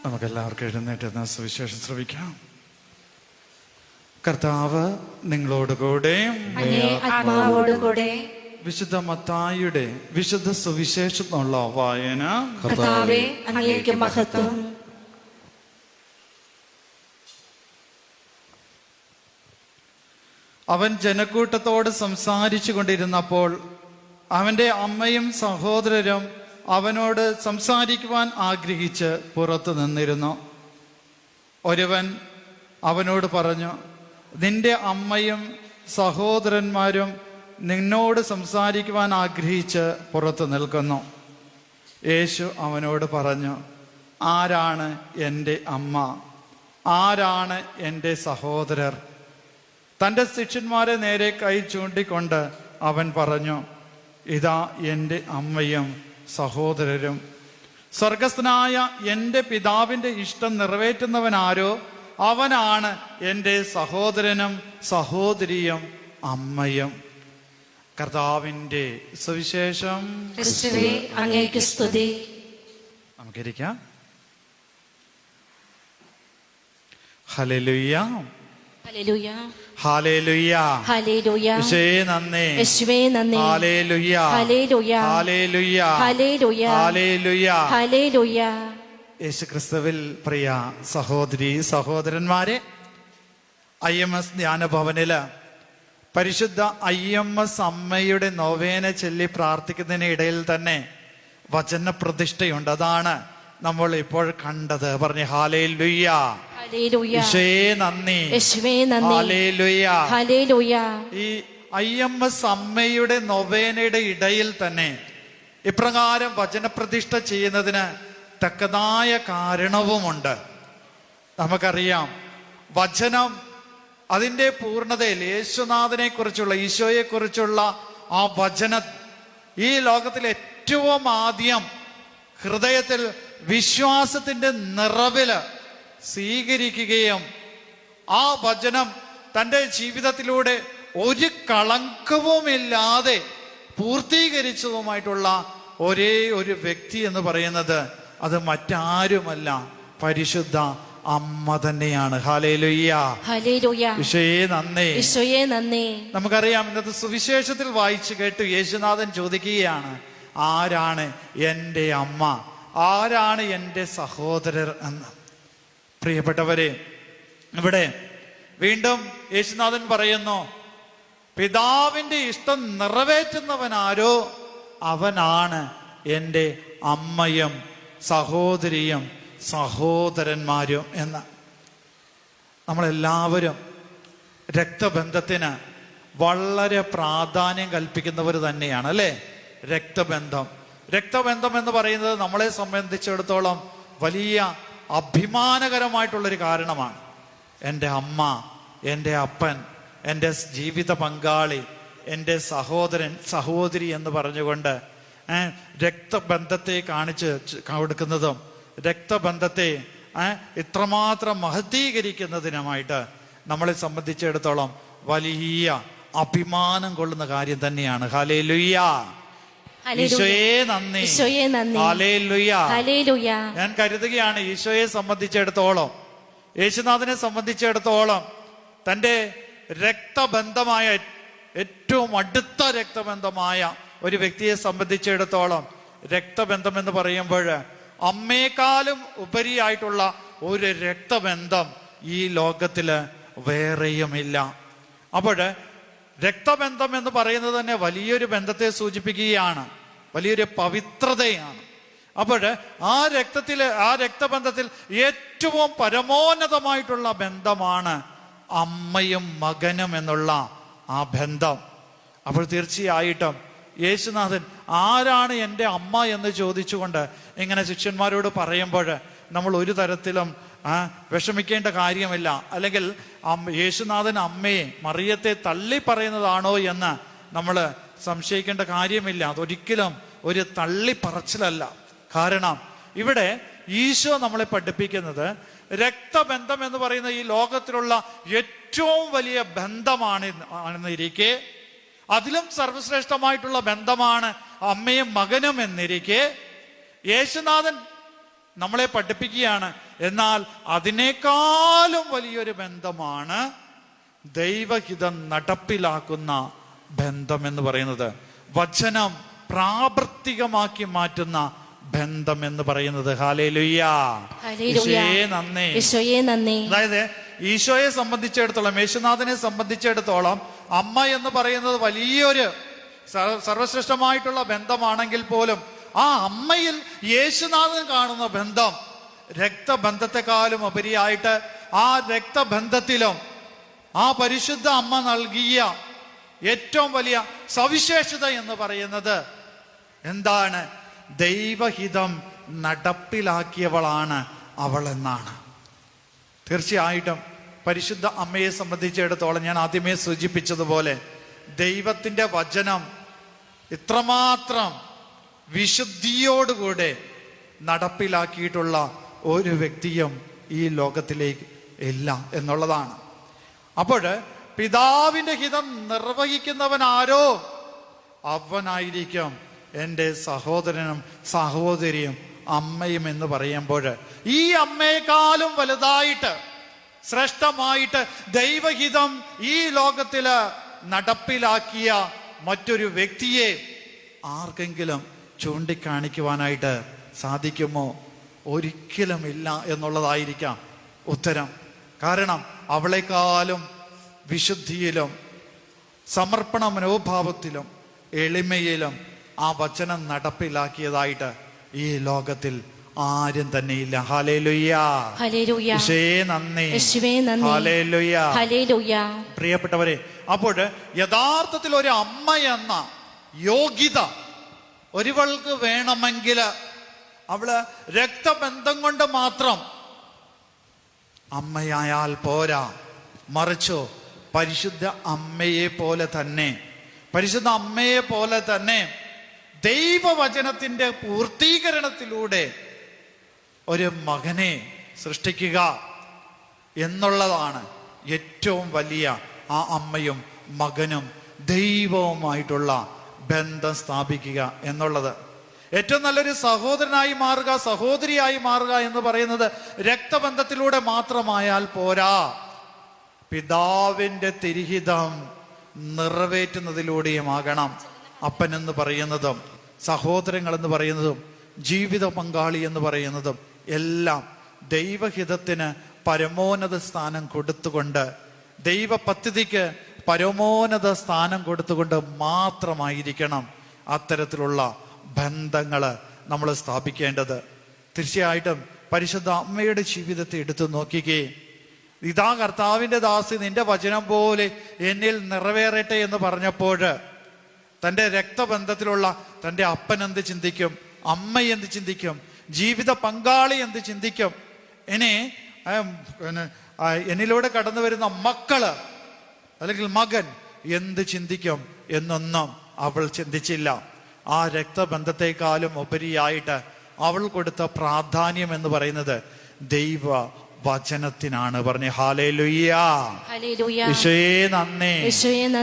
നമുക്കെല്ലാവർക്കും എഴുന്നേറ്റ് സുവിശേഷം ശ്രവിക്കാം. കർത്താവ് നിങ്ങളോടുകൂടെ ആത്മാവോടുകൂടെ. വിശുദ്ധ മത്തായിയുടെ വിശുദ്ധ സുവിശേഷത്തിനുള്ള വായന. കർത്താവേ അങ്ങേക്ക് മഹത്വം. അവൻ ജനക്കൂട്ടത്തോട് സംസാരിച്ചു കൊണ്ടിരുന്നപ്പോൾ അവന്റെ അമ്മയും സഹോദരരും അവനോട് സംസാരിക്കുവാൻ ആഗ്രഹിച്ച് പുറത്തു നിന്നിരുന്നു. ഒരുവൻ അവനോട് പറഞ്ഞു, നിന്റെ അമ്മയും സഹോദരന്മാരും നിന്നോട് സംസാരിക്കുവാൻ ആഗ്രഹിച്ച് പുറത്തു നിൽക്കുന്നു. യേശു അവനോട് പറഞ്ഞു, ആരാണ് എൻ്റെ അമ്മ? ആരാണ് എൻ്റെ സഹോദരർ? തൻ്റെ ശിഷ്യന്മാരെ നേരെ കൈ ചൂണ്ടിക്കൊണ്ട് അവൻ പറഞ്ഞു, ഇതാ എൻ്റെ അമ്മയും സഹോദരരും. സ്വർഗസ്ഥനായ എൻ്റെ പിതാവിൻ്റെ ഇഷ്ടം നിറവേറ്റുന്നവനാരോ അവനാണ് എൻ്റെ സഹോദരനും സഹോദരിയും അമ്മയും. കർത്താവിൻ്റെ സുവിശേഷം. ക്രിസ്തുവേ, അങ്ങേക്ക് സ്തുതി. നമുക്കിരിക്കാം. ഹല്ലേലൂയ, ഹല്ലേലൂയ, ഹല്ലേലൂയ, ഹല്ലേലൂയ. യേശുവേ നന്ദി, യേശുവേ നന്ദി. ഹല്ലേലൂയ, ഹല്ലേലൂയ, ഹല്ലേലൂയ, ഹല്ലേലൂയ, ഹല്ലേലൂയ. ഹല്ലേലൂയ. യേശുക്രിസ്തുവിൽ പ്രിയ സഹോദരി സഹോദരന്മാരെ, IMS ധ്യാനഭവനില് പരിശുദ്ധ IMS അമ്മയുടെ നോവേന ചൊല്ലി പ്രാർത്ഥിക്കുന്നതിനിടയിൽ തന്നെ വചനപ്രതിഷ്ഠയുണ്ട്. അതാണ് നമ്മൾ ഇപ്പോൾ കണ്ടത്. പറഞ്ഞ് ഹല്ലേലൂയ, ഹല്ലേലൂയ. യേശുവേ നന്ദി, യേശുവേ നന്ദി. ഹല്ലേലൂയ. ഹല്ലേലൂയ. ഈ IMS അമ്മയുടെ നൊവേനയുടെ ഇടയിൽ തന്നെ ഇപ്രകാരം വചനപ്രതിഷ്ഠ ചെയ്യുന്നതിന് തക്കതായ കാരണവുമുണ്ട്. നമുക്കറിയാം, വചനം അതിൻ്റെ പൂർണ്ണതയിൽ യേശുനാഥനെ കുറിച്ചുള്ള, ഈശോയെ കുറിച്ചുള്ള ആ വചനം ഈ ലോകത്തിൽ ഏറ്റവും ആദ്യം ഹൃദയത്തിൽ വിശ്വാസത്തിൻ്റെ നിറവില് സ്വീകരിക്കുകയും ആ വചനം തൻ്റെ ജീവിതത്തിലൂടെ ഒരു കളങ്കവുമില്ലാതെ പൂർത്തീകരിച്ചതുമായിട്ടുള്ള ഒരേ ഒരു വ്യക്തി എന്ന് പറയുന്നത് അത് മറ്റാരുമല്ല, പരിശുദ്ധ അമ്മ തന്നെയാണ്. ഹല്ലേലൂയ, ഹല്ലേലൂയ. യേശുവേ നന്ദി, യേശുവേ നന്ദി. നമുക്കറിയാം, ഇന്നത്തെ സുവിശേഷത്തിൽ വായിച്ചു കേട്ടു യേശുനാഥൻ ചോദിക്കുകയാണ്, ആരാണ് എൻ്റെ അമ്മ? ആരാണ് എൻ്റെ സഹോദരർ എന്ന്. പ്രിയപ്പെട്ടവരെ, ഇവിടെ വീണ്ടും യേശുനാഥൻ പറയുന്നു, പിതാവിൻ്റെ ഇഷ്ടം നിറവേറ്റുന്നവനാരോ അവനാണ് എൻ്റെ അമ്മയും സഹോദരിയും സഹോദരന്മാരും എന്ന്. നമ്മളെല്ലാവരും രക്തബന്ധത്തിന് വളരെ പ്രാധാന്യം കൽപ്പിക്കുന്നവർ തന്നെയാണ്, അല്ലേ? രക്തബന്ധം എന്ന് പറയുന്നത് നമ്മളെ സംബന്ധിച്ചിടത്തോളം വലിയ അഭിമാനകരമായിട്ടുള്ളൊരു കാരണമാണ്. എൻ്റെ അമ്മ, എൻ്റെ അപ്പൻ, എൻ്റെ ജീവിത പങ്കാളി, എൻ്റെ സഹോദരൻ സഹോദരി എന്ന് പറഞ്ഞുകൊണ്ട് രക്തബന്ധത്തെ കാണിച്ച് കൊടുക്കുന്നതും രക്തബന്ധത്തെ ഇത്രമാത്രം മഹത്വീകരിക്കുന്നതിനുമായിട്ട് നമ്മളെ സംബന്ധിച്ചിടത്തോളം വലിയ അഭിമാനം കൊള്ളുന്ന കാര്യം തന്നെയാണ്. ഹല്ലേലൂയ, ഈശോയെ നന്ദി, ഹല്ലേലൂയ. ഞാൻ കരുതുകയാണ്, ഈശോയെ സംബന്ധിച്ചിടത്തോളം, യേശുനാഥനെ സംബന്ധിച്ചിടത്തോളം തൻ്റെ രക്തബന്ധമായ, ഏറ്റവും അടുത്ത രക്തബന്ധമായ ഒരു വ്യക്തിയെ സംബന്ധിച്ചിടത്തോളം രക്തബന്ധം എന്ന് പറയുമ്പോൾ അമ്മയെക്കാളും ഉപരിയായിട്ടുള്ള ഒരു രക്തബന്ധം ഈ ലോകത്തില് വേറെയുമില്ല. അപ്പോൾ രക്തബന്ധം എന്ന് പറയുന്നത് തന്നെ വലിയൊരു ബന്ധത്തെ സൂചിപ്പിക്കുകയാണ്, വലിയൊരു പവിത്രതയാണ്. അപ്പോൾ ആ രക്തബന്ധത്തിൽ ഏറ്റവും പരമോന്നതമായിട്ടുള്ള ബന്ധമാണ് അമ്മയും മകനും എന്നുള്ള ആ ബന്ധം. അപ്പോൾ തീർച്ചയായിട്ടും യേശുനാഥൻ ആരാണ് എൻ്റെ അമ്മ എന്ന് ചോദിച്ചുകൊണ്ട് ഇങ്ങനെ ശിഷ്യന്മാരോട് പറയുമ്പോൾ നമ്മൾ ഒരു തരത്തിലും വിഷമിക്കേണ്ട കാര്യമില്ല. അല്ലെങ്കിൽ യേശുനാഥൻ അമ്മയെ, മറിയത്തെ തള്ളി പറയുന്നതാണോ എന്ന് നമ്മൾ സംശയിക്കേണ്ട കാര്യമില്ല. അതൊരിക്കലും ഒരു തള്ളി പറച്ചിലല്ല. കാരണം ഇവിടെ ഈശോ നമ്മളെ പഠിപ്പിക്കുന്നത് രക്തബന്ധം എന്ന് പറയുന്ന ഈ ലോകത്തിലുള്ള ഏറ്റവും വലിയ ബന്ധമാണെന്നിരിക്കെ, അതിലും സർവശ്രേഷ്ഠമായിട്ടുള്ള ബന്ധമാണ് അമ്മയും മകനും എന്നിരിക്കെ, യേശുനാഥൻ നമ്മളെ പഠിപ്പിക്കുകയാണ്, എന്നാൽ അതിനേക്കാളും വലിയൊരു ബന്ധമാണ് ദൈവഹിതം നടപ്പിലാക്കുന്ന ബന്ധം എന്ന് പറയുന്നത്, വചനം പ്രാവർത്തികമാക്കി മാറ്റുന്ന ബന്ധം എന്ന് പറയുന്നത്. ഹല്ലേലൂയ, ഈശോയെ നന്ദി. അതായത് ഈശോയെ സംബന്ധിച്ചിടത്തോളം, യേശുനാഥനെ സംബന്ധിച്ചിടത്തോളം അമ്മ എന്ന് പറയുന്നത് വലിയൊരു സർവശ്രേഷ്ഠമായിട്ടുള്ള ബന്ധമാണെങ്കിൽ പോലും ആ അമ്മയിൽ യേശുനാഥൻ കാണുന്ന ബന്ധം രക്തബന്ധത്തെക്കാളും ഉപരിയായിട്ട് ആ രക്തബന്ധത്തിലും ആ പരിശുദ്ധ അമ്മ നൽകിയ ഏറ്റവും വലിയ സവിശേഷത എന്ന് പറയുന്നത് എന്താണ്? ദൈവഹിതം നടപ്പിലാക്കിയവളാണ് അവൾ എന്നാണ്. തീർച്ചയായിട്ടും പരിശുദ്ധ അമ്മയെ സംബന്ധിച്ചിടത്തോളം ഞാൻ ആദ്യമേ സൂചിപ്പിച്ചതുപോലെ ദൈവത്തിൻ്റെ വചനം ഇത്രമാത്രം വിശുദ്ധിയോടുകൂടെ നടപ്പിലാക്കിയിട്ടുള്ള ഒരു വ്യക്തിയും ഈ ലോകത്തിലേക്ക് ഇല്ല എന്നുള്ളതാണ്. അപ്പോൾ പിതാവിൻ്റെ ഹിതം നിർവഹിക്കുന്നവനാരോ അവനായിരിക്കും എൻ്റെ സഹോദരനും സഹോദരിയും അമ്മയും എന്ന് പറയുമ്പോൾ ഈ അമ്മയെക്കാളും വലുതായിട്ട് ശ്രേഷ്ഠമായിട്ട് ദൈവഹിതം ഈ ലോകത്തില് നടപ്പിലാക്കിയ മറ്റൊരു വ്യക്തിയെ ആർക്കെങ്കിലും ചൂണ്ടിക്കാണിക്കുവാനായിട്ട് സാധിക്കുമോ? ഒരിക്കലും ഇല്ല എന്നുള്ളതായിരിക്കാം ഉത്തരം. കാരണം അവളെക്കാളും വിശുദ്ധിയിലും സമർപ്പണ മനോഭാവത്തിലും എളിമയിലും ആ വചനം നടപ്പിലാക്കിയതായിട്ട് ഈ ലോകത്തിൽ ആരും തന്നെയില്ല. ഹല്ലേലൂയ, ഹല്ലേലൂയ, യേശുവേ നന്ദി, യേശുവേ നന്ദി, ഹല്ലേലൂയ, ഹല്ലേലൂയ. പ്രിയപ്പെട്ടവരെ, അപ്പോൾ യഥാർത്ഥത്തിൽ ഒരു അമ്മ എന്ന യോഗ്യത ഒരുവൾക്ക് വേണമെങ്കിൽ അവള് രക്തബന്ധം കൊണ്ട് മാത്രം അമ്മയായാൽ പോരാ, മറിച്ചോ പരിശുദ്ധ അമ്മയെ പോലെ തന്നെ, പരിശുദ്ധ അമ്മയെ പോലെ തന്നെ ദൈവവചനത്തിന്റെ പൂർത്തീകരണത്തിലൂടെ ഒരു മകനെ സൃഷ്ടിക്കുക എന്നുള്ളതാണ് ഏറ്റവും വലിയ ആ അമ്മയും മകനും ദൈവവുമായിട്ടുള്ള ബന്ധം സ്ഥാപിക്കുക എന്നുള്ളത്. ഏറ്റവും നല്ലൊരു സഹോദരനായി മാറുക, സഹോദരിയായി മാറുക എന്ന് പറയുന്നത് രക്തബന്ധത്തിലൂടെ മാത്രമായാൽ പോരാ, പിതാവിൻ്റെ തിരുഹിതം നിറവേറ്റുന്നതിലൂടെയുമാകണം. അപ്പൻ എന്ന് പറയുന്നതും സഹോദരങ്ങൾ എന്ന് പറയുന്നതും ജീവിത പങ്കാളി എന്ന് പറയുന്നതും എല്ലാം ദൈവഹിതത്തിന് പരമോന്നത സ്ഥാനം കൊടുത്തുകൊണ്ട്, ദൈവ പദ്ധതിക്ക് പരമോന്നത സ്ഥാനം കൊടുത്തുകൊണ്ട് മാത്രമായിരിക്കണം അത്തരത്തിലുള്ള ബന്ധങ്ങൾ നമ്മൾ സ്ഥാപിക്കേണ്ടത്. തീർച്ചയായിട്ടും പരിശുദ്ധ അമ്മയുടെ ജീവിതത്തെ എടുത്തു നോക്കിക്കേ. ഇതാ കർത്താവിൻ്റെ ദാസി, നിന്റെ വചനം പോലെ എന്നിൽ നിറവേറട്ടെ എന്ന് പറഞ്ഞപ്പോൾ തൻ്റെ രക്തബന്ധത്തിലുള്ള തൻ്റെ അപ്പൻ എന്ത് ചിന്തിക്കും, അമ്മ എന്ത് ചിന്തിക്കും, ജീവിത പങ്കാളി എന്ത് ചിന്തിക്കും, ഇനി എന്നിലൂടെ കടന്നു വരുന്ന മക്കള് അല്ലെങ്കിൽ മകൻ എന്ത് ചിന്തിക്കും എന്നൊന്നും അവൾ ചിന്തിച്ചില്ല. ആ രക്തബന്ധത്തെക്കാളും ഉപരിയായിട്ട് അവൾ കൊടുത്ത പ്രാധാന്യം എന്ന് പറയുന്നത് ദൈവ വചനത്തിനാണ്. പറഞ്ഞേ ഹല്ലേലൂയ, യേശുവേ നന്ദി,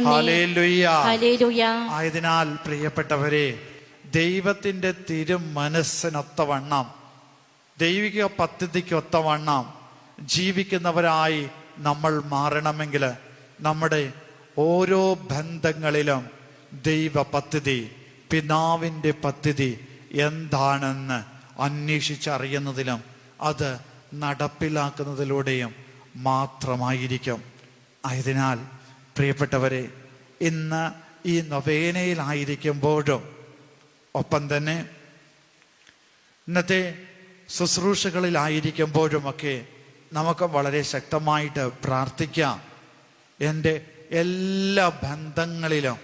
ഹല്ലേലൂയ. ആയതിനാൽ പ്രിയപ്പെട്ടവരെ, ദൈവത്തിൻ്റെ തിരുമനസ്സിനൊത്തവണ്ണം, ദൈവിക പദ്ധതിക്കൊത്തവണ്ണം ജീവിക്കുന്നവരായി നമ്മൾ മാറണമെങ്കിൽ നമ്മുടെ ഓരോ ബന്ധങ്ങളിലും ദൈവ പദ്ധതി, പിതാവിൻ്റെ പദ്ധതി എന്താണെന്ന് അന്വേഷിച്ചറിയുന്നതിലും അത് നടപ്പിലാക്കുന്നതിലൂടെയും മാത്രമായിരിക്കും. ആയതിനാൽ പ്രിയപ്പെട്ടവരെ, ഇന്ന് ഈ നൊവേനയിലായിരിക്കുമ്പോഴും ഒപ്പം തന്നെ ഇന്നത്തെ ശുശ്രൂഷകളിലായിരിക്കുമ്പോഴുമൊക്കെ നമുക്ക് വളരെ ശക്തമായിട്ട് പ്രാർത്ഥിക്കാം. എൻ്റെ എല്ലാ ബന്ധങ്ങളിലും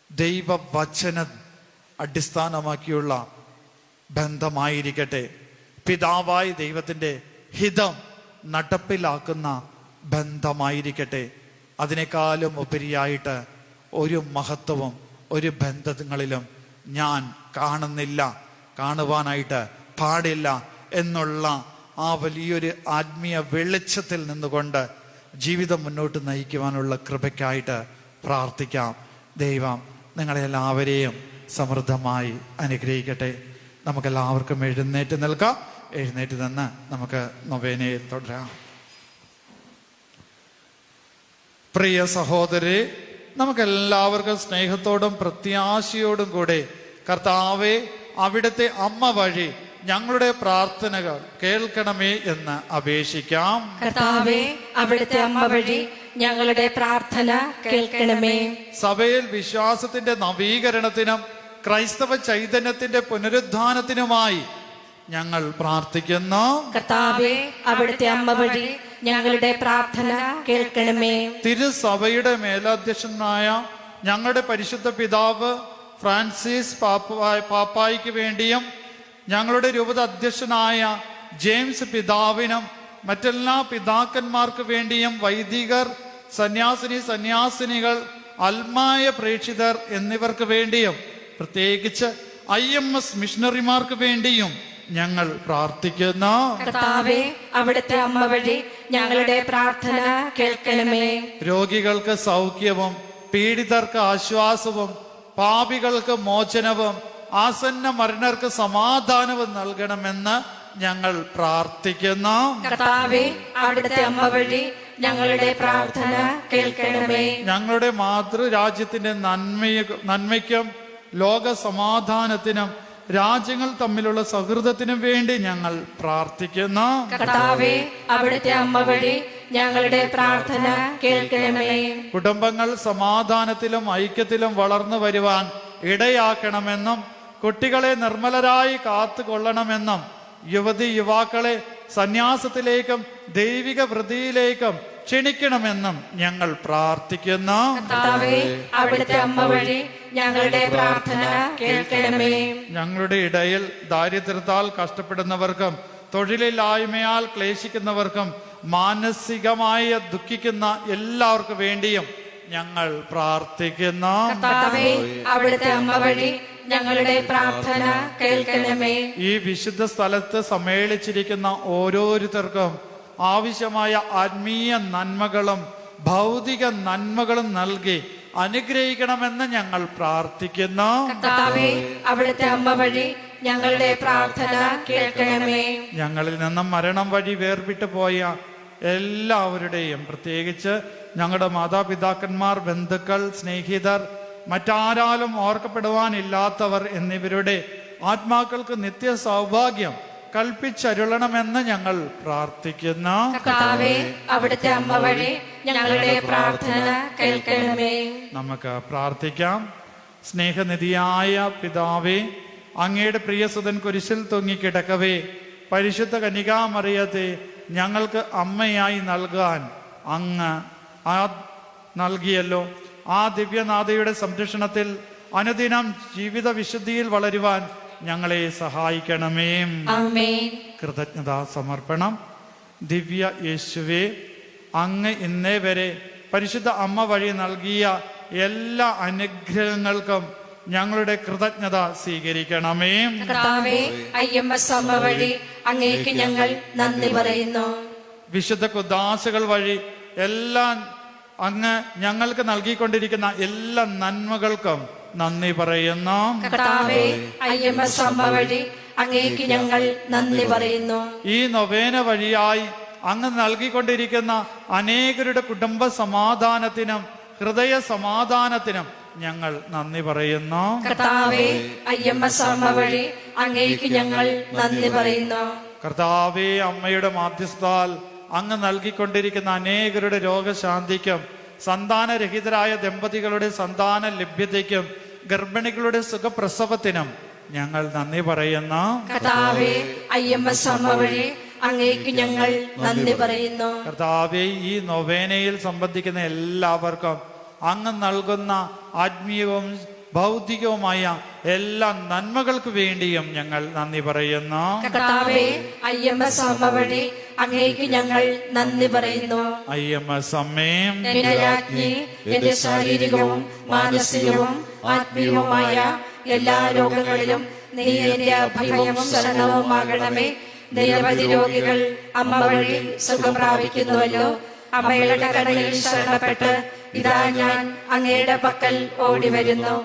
ദൈവവചന അടിസ്ഥാനമാക്കിയുള്ള ബന്ധമായിരിക്കട്ടെ. പിതാവായി ദൈവത്തിൻ്റെ ഹിതം നടപ്പിലാക്കുന്ന ബന്ധമായിരിക്കട്ടെ. അതിനേക്കാളും ഉപരിയായിട്ട് ഒരു മഹത്വവും ഒരു ബന്ധങ്ങളിലും ഞാൻ കാണുന്നില്ല, കാണുവാനായിട്ട് പാടില്ല എന്നുള്ള ആ വലിയൊരു ആത്മീയ വെളിച്ചത്തിൽ നിന്നുകൊണ്ട് ജീവിതം മുന്നോട്ട് നയിക്കുവാനുള്ള കൃപയ്ക്കായിട്ട് പ്രാർത്ഥിക്കാം. ദൈവം നിങ്ങളെല്ലാവരെയും സമൃദ്ധമായി അനുഗ്രഹിക്കട്ടെ. നമുക്കെല്ലാവർക്കും എഴുന്നേറ്റ് നിൽക്കാം. എഴുന്നേറ്റ് നിന്ന് നമുക്ക് നൊവേനയെ തുടരാം. പ്രിയ സഹോദരരെ, നമുക്കെല്ലാവർക്കും സ്നേഹത്തോടും പ്രത്യാശയോടും കൂടെ കർത്താവേ, അവിടുത്തെ അമ്മ വഴി ഞങ്ങളുടെ പ്രാർത്ഥനകൾ കേൾക്കണമേ എന്ന് അപേക്ഷിക്കാം. കർത്താവേ, അവിടുത്തെ അമ്മ വഴി ഞങ്ങളുടെ പ്രാർത്ഥന കേൾക്കണമേ. സഭയിൽ വിശ്വാസത്തിന്റെ നവീകരണത്തിനും ക്രൈസ്തവ ചൈതന്യത്തിന്റെ പുനരുദ്ധാനത്തിനുമായി ഞങ്ങൾ പ്രാർത്ഥിക്കുന്നു. കർത്താവെ, അവിടുത്തെ അമ്മ വഴി ഞങ്ങളുടെ പ്രാർത്ഥന കേൾക്കണമേ. തിരുസഭയുടെ മേലധ്യക്ഷനായ ഞങ്ങളുടെ പരിശുദ്ധ പിതാവ് ഫ്രാൻസിസ് പാപ്പായ്ക്ക് വേണ്ടിയും ഞങ്ങളുടെ രൂപത അധ്യക്ഷനായ ജെയിംസ് പിതാവിനും മറ്റെല്ലാ പിതാക്കന്മാർക്ക് വേണ്ടിയും വൈദികർ, സന്യാസിനികൾ, അൽമായ പ്രേക്ഷിതർ എന്നിവർക്ക് വേണ്ടിയും പ്രത്യേകിച്ച് IMS മിഷണറിമാർക്ക് വേണ്ടിയും ഞങ്ങൾ പ്രാർത്ഥിക്കുന്നു. കർത്താവെ, അവിടുത്തെ അമ്മ വഴി ഞങ്ങളുടെ പ്രാർത്ഥന കേൾക്കണമേ. രോഗികൾക്ക് സൗഖ്യവും പീഡിതർക്ക് ആശ്വാസവും പാപികൾക്ക് മോചനവും ആസന്ന മരണർക്ക് സമാധാനവും നൽകണമെന്ന് ഞങ്ങൾ പ്രാർത്ഥിക്കുന്നു. കർത്താവെ, അവിടുത്തെ അമ്മ വഴി ഞങ്ങളുടെ പ്രാർത്ഥന കേൾക്കണമേ. ഞങ്ങളുടെ മാതൃരാജ്യത്തിന്റെ നന്മയ്ക്കും ലോക സമാധാനത്തിനും രാജ്യങ്ങൾ തമ്മിലുള്ള സൗഹൃദത്തിനും വേണ്ടി ഞങ്ങൾ പ്രാർത്ഥിക്കുന്നു. കർത്താവെ, അവിടുത്തെ അമ്മ വഴി ഞങ്ങളുടെ പ്രാർത്ഥന കേൾക്കണമേ. കുടുംബങ്ങൾ സമാധാനത്തിലും ഐക്യത്തിലും വളർന്നു വരുവാൻ ഇടയാക്കണമെന്നും കുട്ടികളെ നിർമ്മലരായി കാത്തുകൊള്ളണമെന്നും യുവാക്കളെ സന്യാസത്തിലേക്കും ദൈവിക വൃത്തിയിലേക്കും ക്ഷണിക്കണമെന്നും ഞങ്ങൾ പ്രാർത്ഥിക്കുന്നു. കർത്താവേ, അവിടുത്തെ അമ്മ വഴി ഞങ്ങളുടെ പ്രാർത്ഥന കേൾക്കണമേ. ഞങ്ങളുടെ ഇടയിൽ ദാരിദ്ര്യത്താൽ കഷ്ടപ്പെടുന്നവർക്കും തൊഴിലില്ലായ്മയാൽ ക്ലേശിക്കുന്നവർക്കും മാനസികമായി ദുഃഖിക്കുന്ന എല്ലാവർക്കും വേണ്ടിയും ഞങ്ങൾ പ്രാർത്ഥിക്കുന്നു. കർത്താവേ, അവിടുത്തെ അമ്മ വഴി ഞങ്ങളുടെ പ്രാർത്ഥന കേൾക്കണമേ. ഈ വിശുദ്ധ സ്ഥലത്ത് സമ്മേളിച്ചിരിക്കുന്ന ഓരോരുത്തർക്കും ആവശ്യമായ ആത്മീയ നന്മകളും ഭൗതിക നന്മകളും നൽകി അനുഗ്രഹിക്കണമെന്ന് ഞങ്ങൾ പ്രാർത്ഥിക്കുന്നു. കർത്താവേ, അവിടുത്തെ അമ്മ വഴി ഞങ്ങളുടെ പ്രാർത്ഥന കേൾക്കണമേ. ഞങ്ങളിൽ നിന്നും മരണം വഴി വേർവിട്ടു പോയ എല്ലാവരുടെയും പ്രത്യേകിച്ച് ഞങ്ങളുടെ മാതാപിതാക്കന്മാർ, ബന്ധുക്കൾ, സ്നേഹിതർ, മറ്റാരാലും ഓർക്കപ്പെടുവാനില്ലാത്തവർ എന്നിവരുടെ ആത്മാക്കൾക്ക് നിത്യ സൗഭാഗ്യം കൽപ്പിച്ചരുളണമെന്ന് ഞങ്ങൾ പ്രാർത്ഥിക്കുന്നു. കർത്താവേ, അവിടുത്തെ അമ്മ വഴി ഞങ്ങളുടെ പ്രാർത്ഥന കേൾക്കണമേ. നമുക്ക് പ്രാർത്ഥിക്കാം. സ്നേഹനിധിയായ പിതാവേ, അങ്ങയുടെ പ്രിയസുതൻ കുരിശിൽ തൂങ്ങിക്കിടക്കവേ പരിശുദ്ധ കന്യകാമറിയത്തെ ഞങ്ങൾക്ക് അമ്മയായി നൽകാൻ അങ്ങ് നൽകിയല്ലോ. ആ ദിവ്യനാഥയുടെ സംരക്ഷണത്തിൽ അനുദിനം ജീവിത വിശുദ്ധിയിൽ വളരുവാൻ ഞങ്ങളെ സഹായിക്കണമേ. ആമേൻ. കൃതജ്ഞതാ സമർപ്പണം. ദിവ്യ യേശുവേ, അങ്ങ് ഇന്നേ വരെ പരിശുദ്ധ അമ്മ വഴി നൽകിയ എല്ലാ അനുഗ്രഹങ്ങൾക്കും ഞങ്ങളുടെ കൃതജ്ഞത സ്വീകരിക്കണമേ. കർത്താവേ, IMS അമ്മ വഴി അങ്ങേക്ക് ഞങ്ങൾ നന്ദി പറയുന്നു. വിശുദ്ധ കുദാശകൾ വഴി എല്ലാം അങ്ങ് ഞങ്ങൾക്ക് നൽകിക്കൊണ്ടിരിക്കുന്ന എല്ലാ നന്മകൾക്കും നന്ദി പറയുന്നു. കർത്താവേ, IMS അമ്മ വഴി അങ്ങേക്ക് ഞങ്ങൾ നന്ദി പറയുന്നു. ഈ നൊവേന വഴിയായി അങ്ങ് നൽകിക്കൊണ്ടിരിക്കുന്ന അനേകരുടെ കുടുംബ സമാധാനത്തിനും ഹൃദയ സമാധാനത്തിനും ഞങ്ങൾ നന്ദി പറയുന്നു. കർത്താവേ, IMS അമ്മ വഴി അങ്ങേക്ക് ഞങ്ങൾ നന്ദി പറയുന്നു. കർത്താവേ, അമ്മയുടെ മാധ്യസ്ഥാൽ അങ്ങ് നൽകിക്കൊണ്ടിരിക്കുന്ന അനേകരുടെ രോഗശാന്തിക്കും സന്താനരഹിതരായ ദമ്പതികളുടെ സന്താന ലഭ്യതയ്ക്കും ഗർഭിണികളുടെ സുഖപ്രസവത്തിനും ഞങ്ങൾ നന്ദി പറയുന്നു. കർത്താവേ, IMS അമ്മ വഴി അങ്ങേക്ക് ഞങ്ങൾ നന്ദി പറയുന്നു. കർത്താവേ, ഈ നൊവേനയിൽ സംബന്ധിക്കുന്ന എല്ലാവർക്കും അങ്ങ് നൽകുന്ന ആത്മീയവും ഭൗതികവുമായ എല്ലാ നന്മകൾക്ക് വേണ്ടിയും ഞങ്ങൾ നന്ദി പറയുന്നു. കർത്താവേ, IMS അമ്മ വഴി അങ്ങേക്ക് ഞങ്ങൾ നന്ദി പറയുന്നു. IMS അമ്മേ, എന്റെ രാജ്ഞി, എന്റെ ശാരീരികവും മാനസികവും ആത്മീയവുമായ എല്ലാ രോഗങ്ങളിലും നീ എന്റെ അഭയവും ശരണവുമാകണമേ. നിരവധി രോഗികൾ അമ്മ വഴി സുഖം പ്രാപിക്കുന്നുവല്ലോ. അമ്മയുടെ കടയിൽ ശരണപ്പെട്ട് ഇതാ ഞാൻ അങ്ങയുടെ പക്കൽ ഓടി വരുന്നു.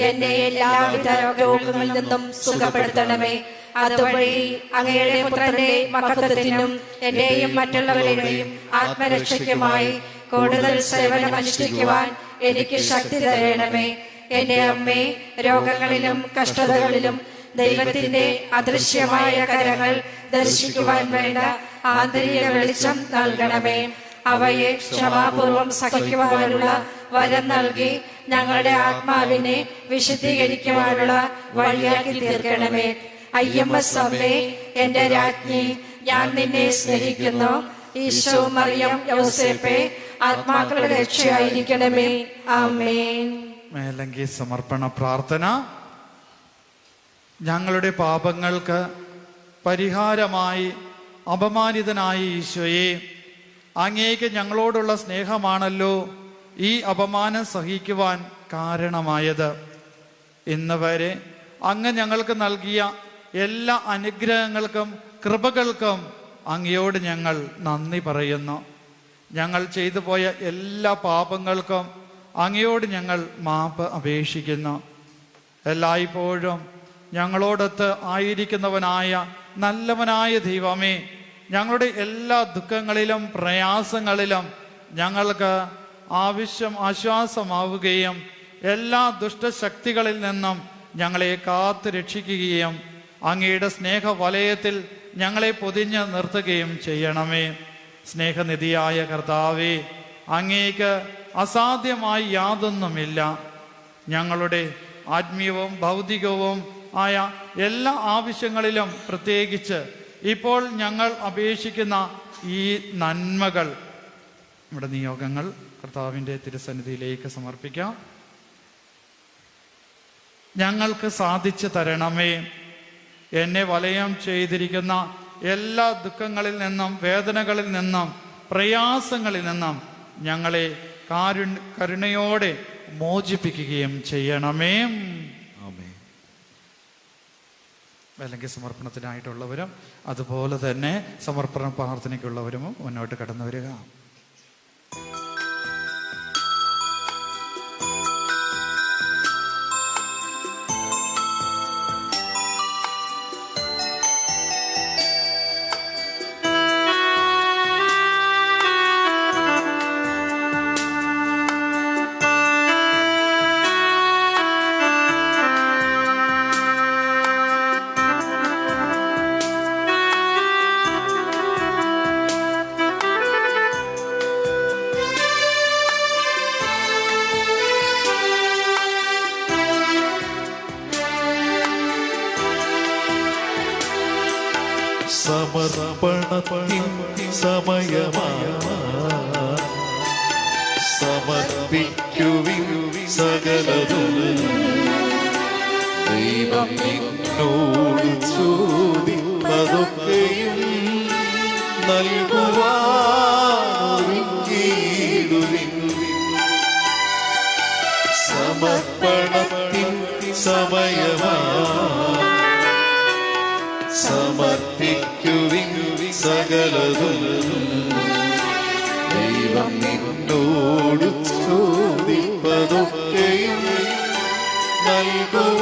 എന്നെ എല്ലാവിധ രോഗങ്ങളിൽ നിന്നും സുഖപ്പെടുത്തണമേ. അതുവഴി അങ്ങയുടെ പുത്രന്റെ മഹത്വത്തിനും എന്റെയും മറ്റുള്ളവരുടെയും ആത്മരക്ഷയ്ക്കുമായി കൂടുതൽ സേവനം അനുഷ്ഠിക്കുവാൻ എനിക്ക് ശക്തി തരണമേ. എന്റെ അമ്മേ, രോഗങ്ങളിലും കഷ്ടതകളിലും ദൈവത്തിന്റെ അദൃശ്യമായ കരങ്ങൾ ദർശിക്കുവാൻ വേണ്ട ആന്തരിക വെളിച്ചം നൽകണമേ. അവയെ ക്ഷമാപൂർവം സഹിക്കുവാനുള്ള വരം നൽകി ഞങ്ങളുടെ ആത്മാവിനെ വിശുദ്ധീകരിക്കുവാനുള്ള വഴിയാക്കി തീർക്കണമേ. IMS അമ്മേ, എന്റെ രാജ്ഞി, ഞാൻ നിന്നെ സ്നേഹിക്കുന്നു. ഈശോ, മറിയം, യോസേപ്പേ, ആത്മാക്കളുടെ രക്ഷയായിരിക്കണമേ. ആമേൻ. മേലങ്കി സമർപ്പണ പ്രാർത്ഥന. ഞങ്ങളുടെ പാപങ്ങൾക്ക് പരിഹാരമായി അപമാനിതനായ ഈശോയെ, അങ്ങേക്ക് ഞങ്ങളോടുള്ള സ്നേഹമാണല്ലോ ഈ അപമാനം സഹിക്കുവാൻ കാരണമായത്. ഇന്ന് വരെ അങ്ങ് ഞങ്ങൾക്ക് നൽകിയ എല്ലാ അനുഗ്രഹങ്ങൾക്കും കൃപകൾക്കും അങ്ങയോട് ഞങ്ങൾ നന്ദി പറയുന്നു. ഞങ്ങൾ ചെയ്തു പോയ എല്ലാ പാപങ്ങൾക്കും അങ്ങയോട് ഞങ്ങൾ മാപ്പ് അപേക്ഷിക്കുന്നു. എല്ലായ്പ്പോഴും ഞങ്ങളോടൊത്ത് ആയിരിക്കുന്നവനായ നല്ലവനായ ദൈവമേ, ഞങ്ങളുടെ എല്ലാ ദുഃഖങ്ങളിലും പ്രയാസങ്ങളിലും ഞങ്ങൾക്ക് ആശ്വാസമാവുകയും എല്ലാ ദുഷ്ടശക്തികളിൽ നിന്നും ഞങ്ങളെ കാത്തു രക്ഷിക്കുകയും അങ്ങയുടെ സ്നേഹവലയത്തിൽ ഞങ്ങളെ പൊതിഞ്ഞ് നിർത്തുകയും ചെയ്യണമേ. സ്നേഹനിധിയായ കർത്താവേ, അങ്ങേക്ക് അസാധ്യമായി യാതൊന്നുമില്ല. ഞങ്ങളുടെ ആത്മീയവും ഭൗതികവും ആയ എല്ലാ ആവശ്യങ്ങളിലും പ്രത്യേകിച്ച് ഇപ്പോൾ ഞങ്ങൾ അപേക്ഷിക്കുന്ന ഈ നന്മകൾ, നമ്മുടെ നിയോഗങ്ങൾ കർത്താവിൻ്റെ തിരുസന്നിധിയിലേക്ക് സമർപ്പിക്കാം. ഞങ്ങൾക്ക് സാധിച്ചു തരണമേ. എന്നെ വലയം ചെയ്തിരിക്കുന്ന എല്ലാ ദുഃഖങ്ങളിൽ നിന്നും വേദനകളിൽ നിന്നും പ്രയാസങ്ങളിൽ നിന്നും ഞങ്ങളെ കരുണയോടെ മോചിപ്പിക്കുകയും ചെയ്യണമേ. അല്ലെങ്കിൽ സമർപ്പണത്തിനായിട്ടുള്ളവരും അതുപോലെ തന്നെ സമർപ്പണ പ്രാർത്ഥനയ്ക്കുള്ളവരും മുന്നോട്ട് കടന്നു വരിക. സമർപ്പണത്തിൻ സമയമാണ്, സമർപ്പിക്കുവിൻ സകലതും. ദൈവം നിന്നോട് ചോദിപ്പതൊക്കെയും നൽകുവാനൊരുങ്ങിയിടുവിൻ. സമർപ്പണത്തിൻ സമയമാണ്, സമർപ്പിക്കുവിൻ സകലതും. ദൈവം നിന്നോട് ചോദിപ്പതൊക്കെയും നൽകുവാനൊരുങ്ങിയിടുവിൻ.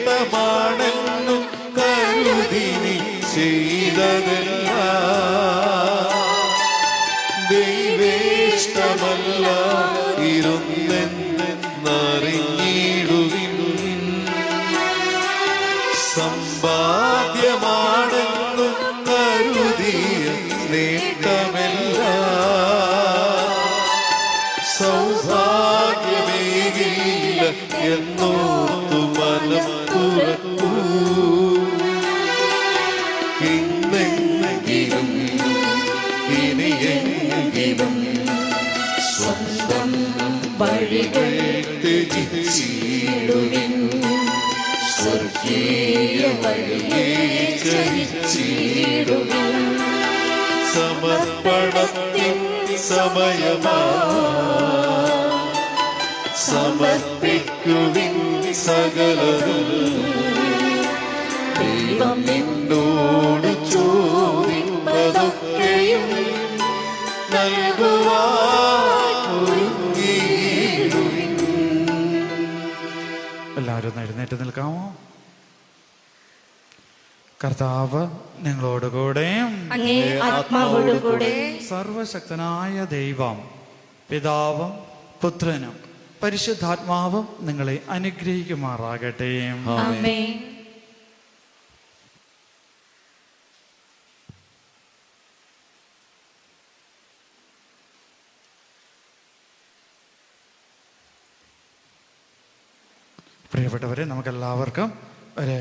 ദൈവേഷ്ടമാണെന്നും കരുതി നീ ചെയ്തതല്ല, ദൈവേഷ്ടമല്ല ഇരുന്നെന്നറിഞ്ഞിടുവിൻ. സമ്പാദ്യമാണെന്നും കരുതിയ നേട്ടമല്ല, സൗഭാഗ്യമേകില്ല എന്നോർത്തു മനം തുറക്കൂ. ഇന്നെങ്കിലും ഇനിയെങ്കിലും സ്വന്തം വഴികൾ ത്യജിച്ചിടുവിൻ. സ്വർഗീയ വഴിയെ ചരിച്ചിടുവിൻ. സമർപ്പണത്തിൻ സമയമാണ്, സമർപ്പിക്കുവിൻ സകലതും. ദൈവം നിന്നോട് ചോദിപ്പതൊക്കെയും നൽകുവാനൊരുങ്ങിയിടുവിൻ. എല്ലാവരും ഒന്ന് എഴുന്നേറ്റ് നിൽക്കാമോ? കർത്താവ് നിങ്ങളോടുകൂടെ. അങ്ങേ ആത്മാവോടുകൂടെ സർവശക്തനായ ദൈവം പിതാവും പുത്രനും പരിശുദ്ധാത്മാവും നിങ്ങളെ അനുഗ്രഹിക്കുമാറാകട്ടെ. ആമേൻ. പ്രിയപ്പെട്ടവരെ, നമുക്കെല്ലാവർക്കും ഒരു